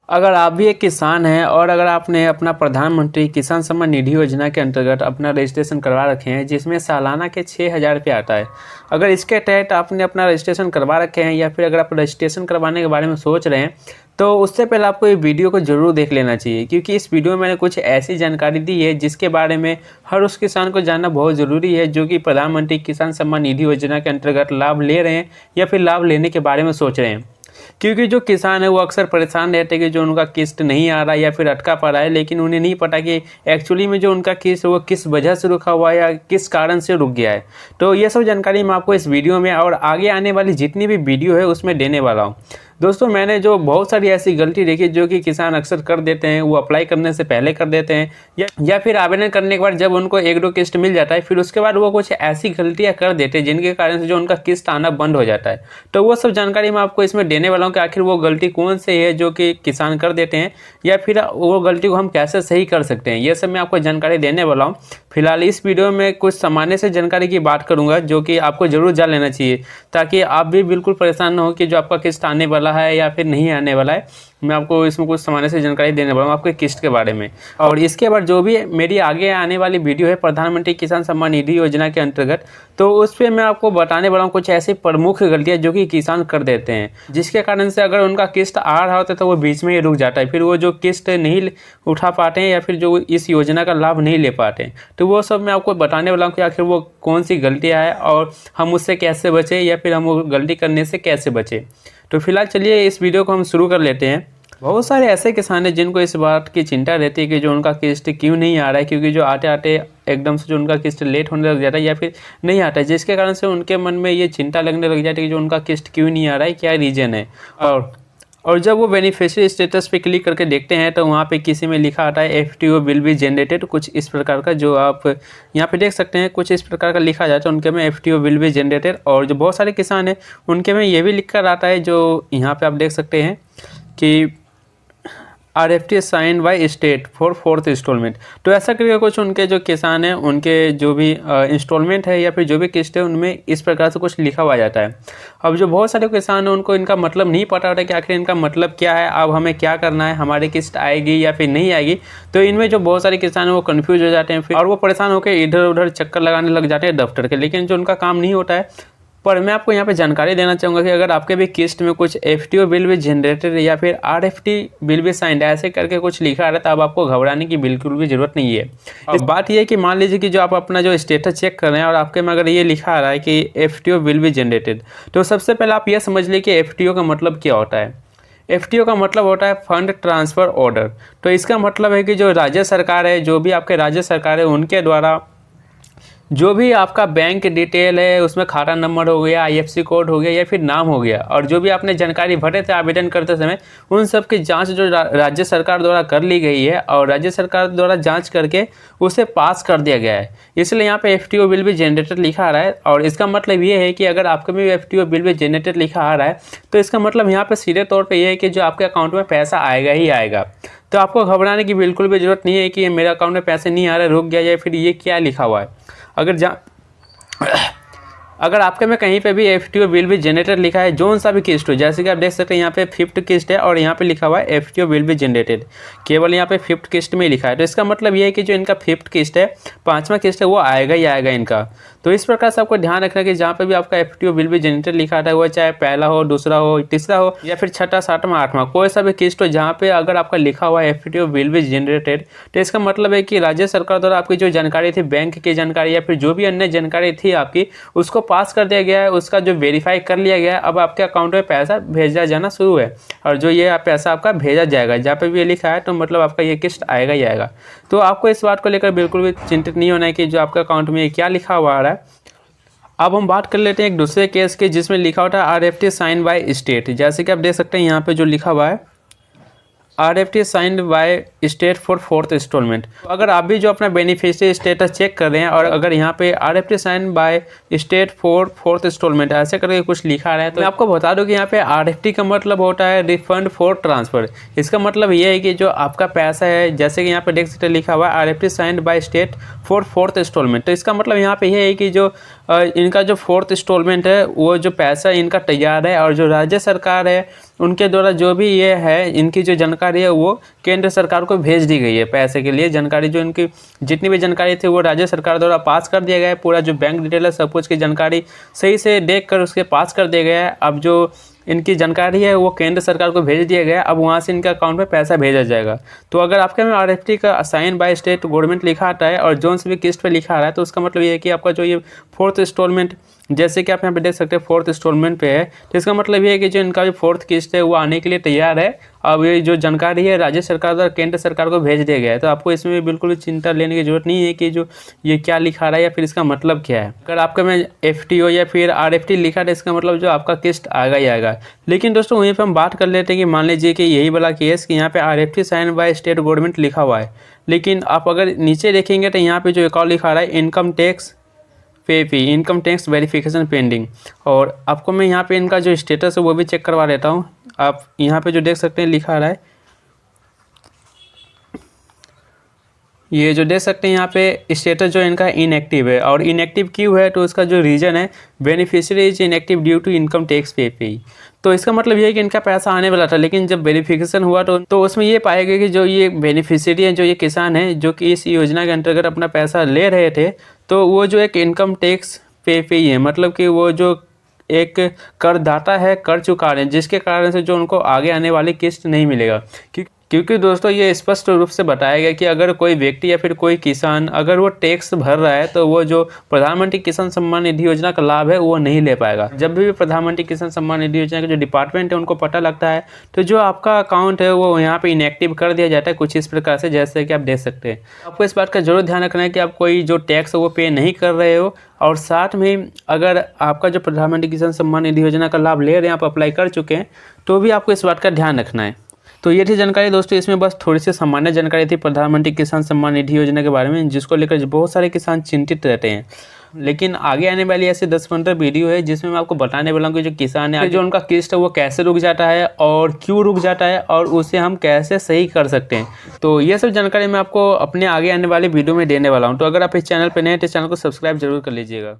अगर आप भी एक किसान हैं और अगर आपने अपना प्रधानमंत्री किसान सम्मान निधि योजना के अंतर्गत अपना रजिस्ट्रेशन करवा रखे हैं जिसमें सालाना के 6,000 रुपये आता है। अगर इसके तहत आपने अपना रजिस्ट्रेशन करवा रखे हैं या फिर अगर आप रजिस्ट्रेशन करवाने के बारे में सोच रहे हैं तो उससे पहले आपको ये वीडियो को ज़रूर देख लेना चाहिए, क्योंकि इस वीडियो में मैंने कुछ ऐसी जानकारी दी है जिसके बारे में हर उस किसान को जानना बहुत ज़रूरी है जो कि प्रधानमंत्री किसान सम्मान निधि योजना के अंतर्गत लाभ ले रहे हैं या फिर लाभ लेने के बारे में सोच रहे हैं। क्योंकि जो किसान है वो अक्सर परेशान रहते हैं कि जो उनका किस्त नहीं आ रहा है या फिर अटका पड़ा है, लेकिन उन्हें नहीं पता कि एक्चुअली में जो उनका किस्त है वो किस वजह से रुका हुआ है या किस कारण से रुक गया है। तो ये सब जानकारी मैं आपको इस वीडियो में और आगे आने वाली जितनी भी वीडियो है उसमें देने वाला हूँ। दोस्तों, मैंने जो बहुत सारी ऐसी गलती देखी जो कि किसान अक्सर कर देते हैं, वो अप्लाई करने से पहले कर देते हैं या फिर आवेदन करने के बाद जब उनको 1-2 किस्त मिल जाता है फिर उसके बाद वो कुछ ऐसी गलतियां कर देते हैं जिनके कारण से जो उनका किस्त आना बंद हो जाता है। तो वो सब जानकारी मैं आपको इसमें देने वाला हूँ कि आखिर वो गलती कौन सी है जो कि किसान कर देते हैं या फिर वो गलती को हम कैसे सही कर सकते हैं, ये सब मैं आपको जानकारी देने वाला हूँ। फिलहाल इस वीडियो में कुछ सामान्य से जानकारी की बात करूँगा जो कि आपको ज़रूर जान लेना चाहिए, ताकि आप भी बिल्कुल परेशान न हो कि जो आपका किस्त आने वाला है या फिर नहीं आने वाला है। मैं आपको इसमें कुछ सामान्य से जानकारी देने वाला हूँ आपके किस्त के बारे में। और इसके बाद जो भी मेरी आगे आने वाली वीडियो है प्रधानमंत्री किसान सम्मान निधि योजना के अंतर्गत, तो उस पर मैं आपको बताने वाला हूँ कुछ ऐसी प्रमुख गलतियाँ जो कि किसान कर देते हैं, जिसके कारण से अगर उनका किस्त आ रहा होता है तो वो बीच में ही रुक जाता है, फिर वो जो किस्त नहीं उठा पाते हैं या फिर जो इस योजना का लाभ नहीं ले पाते हैं। तो वो सब मैं आपको बताने वाला हूँ कि आखिर वो कौन सी गलतियाँ हैं और हम उससे कैसे बचें या फिर हम वो गलती करने से कैसे बचें। तो फिलहाल चलिए इस वीडियो को हम शुरू कर लेते हैं। बहुत सारे ऐसे किसान हैं जिनको इस बात की चिंता रहती है कि जो उनका किस्त क्यों नहीं आ रहा है, क्योंकि जो आते आते एकदम से जो उनका किस्त लेट होने लग जाता है या फिर नहीं आता है, जिसके कारण से उनके मन में ये चिंता लगने लग जाती है कि जो उनका किस्त क्यों नहीं आ रहा है, क्या रीज़न है। और जब वो बेनिफिशियरी स्टेटस पे क्लिक करके देखते हैं तो वहाँ पे किसी में लिखा आता है FTO विल बी जनरेटेड, कुछ इस प्रकार का, जो आप यहाँ पे देख सकते हैं कुछ इस प्रकार का लिखा जाता है उनके में FTO विल बी जनरेटेड। और जो बहुत सारे किसान हैं उनके में ये भी लिख कर आता है जो यहाँ पे आप देख सकते हैं कि RFT sign by state for 4th instalment. तो ऐसा करके कुछ उनके जो किसान हैं उनके जो भी इंस्टॉलमेंट है या फिर जो भी किस्त है उनमें इस प्रकार से कुछ लिखा हुआ जाता है। अब जो बहुत सारे किसान हैं उनको इनका मतलब नहीं पता होता कि आखिर इनका मतलब क्या है, अब हमें क्या करना है, हमारी किस्त आएगी या फिर नहीं आएगी। तो इनमें जो बहुत सारे किसान हैं वो कन्फ्यूज हो जाते हैं फिर, और वो परेशान होकर इधर उधर चक्कर लगाने लग जाते हैं दफ्तर के, लेकिन जो उनका काम नहीं होता है। पर मैं आपको यहाँ पे जानकारी देना चाहूँगा कि अगर आपके भी किस्त में कुछ FTO बिल भी जनरेटेड या फिर RFT बिल भी साइंड ऐसे करके कुछ लिखा आ रहा है तो अब आपको घबराने की बिल्कुल भी ज़रूरत नहीं है। इस बात ये है कि मान लीजिए कि जो आप अपना जो स्टेटस चेक कर रहे हैं और आपके में अगर ये लिखा आ रहा है कि FTO बिल भी जनरेटेड, तो सबसे पहले आप ये समझ लीजिए कि FTO का मतलब क्या होता है। FTO का मतलब होता है फंड ट्रांसफ़र ऑर्डर। तो इसका मतलब है कि जो राज्य सरकार है, जो भी आपके राज्य सरकार है उनके द्वारा जो भी आपका बैंक डिटेल है उसमें खाता नंबर हो गया, IFSC कोड हो गया या फिर नाम हो गया, और जो भी आपने जानकारी भरे थे आवेदन करते समय, उन सब की जांच जो राज्य सरकार द्वारा कर ली गई है और राज्य सरकार द्वारा जांच करके उसे पास कर दिया गया है। इसलिए यहाँ पे FTO बिल भी जनरेटेड लिखा आ रहा है। और इसका मतलब ये है कि अगर आपके भी FTO बिल भी जनरेटेड लिखा आ रहा है तो इसका मतलब यहाँ पर सीधे तौर पर यह है कि जो आपके अकाउंट में पैसा आएगा ही आएगा। तो आपको घबराने की बिल्कुल भी ज़रूरत नहीं है कि मेरे अकाउंट में पैसे नहीं आ रहे, रुक गया, या फिर ये क्या लिखा हुआ है। अगर आपके में कहीं पे भी FTO बिल भी जनरेटेड लिखा है, जोन सा भी किस्त हो, जैसे कि आप देख सकते हैं यहाँ पे 5th किस्त है और यहाँ पे लिखा हुआ है FTO बिल भी जनरेटेड, केवल यहाँ पे 5th किस्त में लिखा है। तो इसका मतलब ये है कि जो इनका 5th किस्त है, 5वां किस्त है, वो आएगा ही आएगा इनका। तो इस प्रकार से आपको ध्यान रखना कि जहाँ पे भी आपका FTO बिल भी जनरेटेड लिखा था, वो चाहे पहला हो, दूसरा हो, तीसरा हो या फिर छठा, 7वां, 8वां, कोई सा भी किस्त हो जहाँ पे अगर आपका लिखा हुआ है FTO बिल भी जनरेटेड, तो इसका मतलब है कि राज्य सरकार द्वारा आपकी जो जानकारी थी, बैंक की जानकारी या फिर जो भी अन्य जानकारी थी आपकी, उसको पास कर दिया गया है, उसका जो वेरीफाई कर लिया गया है। अब आपके अकाउंट में पैसा भेजा जाना शुरू है और जो ये पैसा आपका भेजा जाएगा, जहाँ पे भी ये लिखा है तो मतलब आपका ये किस्त आएगा ही आएगा। तो आपको इस बात को लेकर बिल्कुल भी चिंतित नहीं होना है कि जो आपके अकाउंट में क्या लिखा हुआ आ रहा है। अब हम बात कर लेते हैं एक दूसरे केस की जिसमें लिखा होता है RFT साइन बाय स्टेट। जैसे कि आप देख सकते हैं यहाँ पे जो लिखा हुआ है RFT signed by state for 4th instalment. तो अगर आप भी जो अपना बेनिफिशियरी स्टेटस चेक कर रहे हैं और अगर यहाँ पे RFT signed by state for 4th instalment ऐसे करके कुछ लिखा रहा है, तो मैं आपको बता दूं कि यहाँ पे RFT का मतलब होता है रिफंड फॉर ट्रांसफ़र। इसका मतलब ये है कि जो आपका पैसा है, जैसे कि यहाँ पे देख सकते लिखा हुआ है RFT signed by state for 4th instalment. तो इसका मतलब यहाँ पे ये है कि जो इनका जो 4th इंस्टॉलमेंट है वो जो पैसा इनका तैयार है और जो राज्य सरकार है उनके द्वारा जो भी ये है इनकी जो जानकारी है वो केंद्र सरकार को भेज दी गई है। पैसे के लिए जानकारी जो इनकी जितनी भी जानकारी थी वो राज्य सरकार द्वारा पास कर दिया गया है। पूरा जो बैंक डिटेल है सब कुछ की जानकारी सही से देख कर उसके पास कर दिया गया है। अब जो इनकी जानकारी है वो केंद्र सरकार को भेज दिया गया है। अब वहाँ से इनके अकाउंट में पैसा भेजा जाएगा। तो अगर आपके में RFT का साइन बाय स्टेट गवर्नमेंट लिखा आता है और जोन से भी किस्त पे लिखा आ रहा है तो उसका मतलब ये है कि आपका जो ये 4th इंस्टॉलमेंट, जैसे कि आप यहाँ पे देख सकते हैं 4th इंस्टॉलमेंट पे है, तो इसका मतलब ये है कि जो इनका भी 4th किस्त है वो आने के लिए तैयार है। अब ये जो जानकारी है राज्य सरकार द्वारा केंद्र सरकार को भेज दिया गया है। तो आपको इसमें बिल्कुल भी चिंता लेने की जरूरत नहीं है कि जो ये क्या लिखा रहा है या फिर इसका मतलब क्या है। अगर आपके में FTO या फिर RFT लिखा है इसका मतलब जो आपका किस्त आएगा ही आएगा। लेकिन दोस्तों वहीं पर हम बात कर लेते हैं कि मान लीजिए कि यही वाला केस कि यहाँ पे RFT sign by state government लिखा हुआ है, लेकिन आप अगर नीचे देखेंगे तो यहाँ पे जो एक और लिखा रहा है इनकम टैक्स पे फी, इनकम टैक्स वेरिफिकेशन पेंडिंग। और आपको मैं यहाँ पे इनका जो स्टेटस है वो भी चेक करवा देता हूँ। आप यहाँ पे जो देख सकते हैं लिखा रहा है, ये जो देख सकते हैं यहाँ पे स्टेटस जो इनका इनएक्टिव है। और इनएक्टिव क्यों है तो इसका जो रीज़न है beneficiary is inactive due to income tax payee. तो इसका मतलब ये है कि इनका पैसा आने वाला था, लेकिन जब वेरिफिकेशन हुआ तो उसमें ये पाया गया कि जो ये बेनिफिशियरी हैं, जो ये किसान हैं जो कि इस योजना के अंतर्गत अपना पैसा ले रहे थे, तो वो जो एक इनकम टैक्स पे फी है, मतलब कि वो जो एक करदाता है, कर चुका है, जिसके कारण से जो उनको आगे आने वाली किस्त नहीं मिलेगा। क्योंकि दोस्तों ये स्पष्ट रूप से बताया गया कि अगर कोई व्यक्ति या फिर कोई किसान अगर वो टैक्स भर रहा है तो वो जो प्रधानमंत्री किसान सम्मान निधि योजना का लाभ है वो नहीं ले पाएगा। जब भी प्रधानमंत्री किसान सम्मान निधि योजना का जो डिपार्टमेंट है उनको पता लगता है तो जो आपका अकाउंट है वो यहाँ पे इनएक्टिव कर दिया जाता है कुछ इस प्रकार से, जैसे कि आप देख सकते हैं। आपको इस बात का जरूर ध्यान रखना है कि आप कोई जो टैक्स है वो पे नहीं कर रहे हो, और साथ में अगर आपका जो प्रधानमंत्री किसान सम्मान निधि योजना का लाभ ले रहे हैं, आप अप्लाई कर चुके हैं, तो भी आपको इस बात का ध्यान रखना है। तो ये थी जानकारी दोस्तों, इसमें बस थोड़ी सी सामान्य जानकारी थी प्रधानमंत्री किसान सम्मान निधि योजना के बारे में, जिसको लेकर बहुत सारे किसान चिंतित रहते हैं। लेकिन आगे आने वाली ऐसे 10-15 वीडियो है जिसमें मैं आपको बताने वाला हूँ कि जो किसान है जो उनका किस्त है वो कैसे रुक जाता है और क्यों रुक जाता है और उसे हम कैसे सही कर सकते हैं। तो ये सब जानकारी मैं आपको अपने आगे आने वाली वीडियो में देने वाला हूँ। तो अगर आप इस चैनल पर नए हैं तो चैनल को सब्सक्राइब जरूर कर लीजिएगा।